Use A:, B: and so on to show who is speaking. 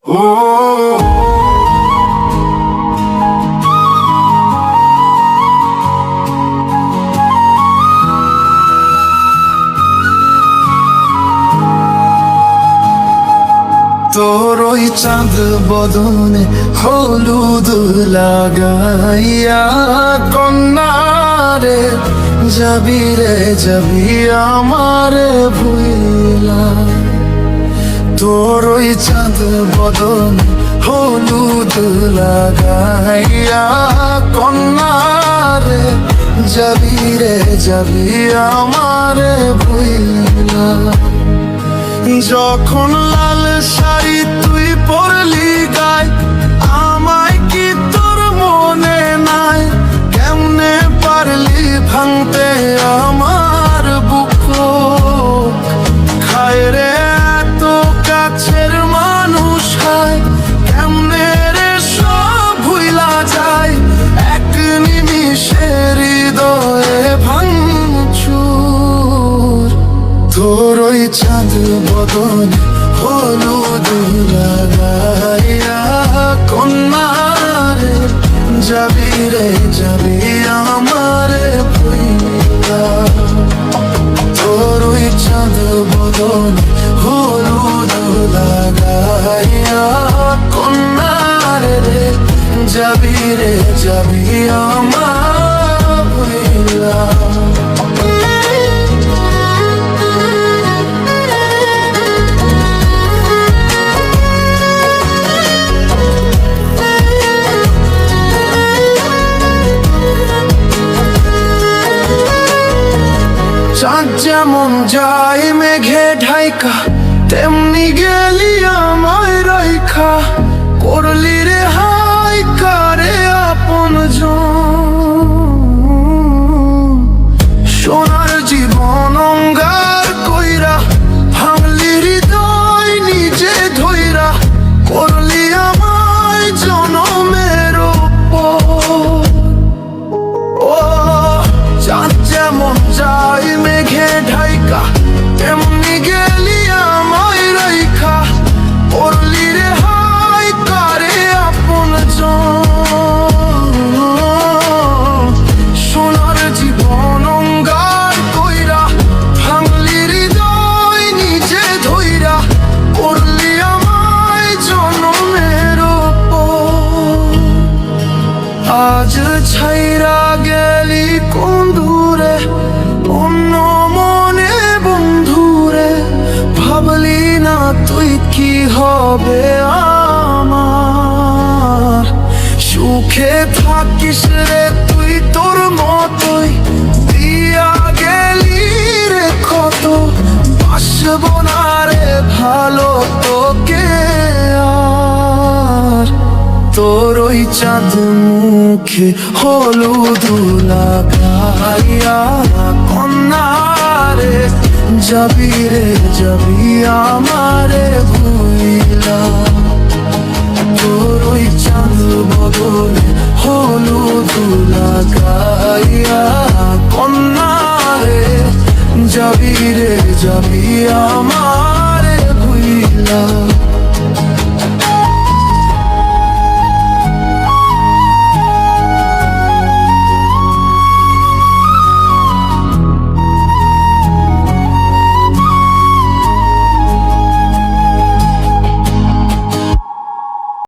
A: তোর ওই চাঁদ বদনে হলুদ লাগাইয়া কন্যারে যাবি রে যাবি আমারে ভুইলা। তোর ওই চাঁদ বদনে হলুদ লাগাইয়া কন্যারে যাবি রে যাবি আমারে ভুইলা। যখন লাল শাড়ি তুই পরলি গায়, আমায় কি তোর মনে নাই? কেমনে পারলি ভাঙতে আমার বুক? খায় রে এত কাছের মানুষ হায়, কেমনে রে সব ভুইলা যায়? এক নিমিষে হৃদয়ে ভাঙচুর। তোর ওই চাঁদ বদন হলুদ লাগাইয়া কন্যারে যাবি রে যাবি আমারে ভুইলা। তোর ওই চাঁদ বদন হলুদ লাগাইয়া কন্যারে যাবি রে যাবি আমার ভুইলা। চাঁদ যেমন যায় মেঘে ঢাইকা, তেমনি গেলি আমায় রাইখা। করলি রে হাই কারে আপনজন, সোনার জীবন অঙ্গার কইরা ভাঙলি হৃদয় নিজে ধইরা। করলি আমায় জনমের উপর। ও চাঁদ যেমন যায় মেঘে ঢাইকা, তেমনি গেলি আমায় রাইখা। পড়লি রে হাই কারে আপনজন, সোনার জীবন অঙ্গার কইরা ভাঙলি হৃদয় নিজে ধইরা। করলি আমায় জনমের উপর। আজ ছাইরা গেলি কোন দূরে অন্য মনে বন্ধুরে। ভাবলি না তুই কি হবে আমার? সুখে থাকিস রে তুই তোর মতোই, দিয়া গেলি রে কত। বাসব না রে ভালো তোকে আর। তোর ওই চাঁদ মুখে হলুদ লাগাইয়া কন্যারে যাবি রে যাবি আমারে ভুইলা।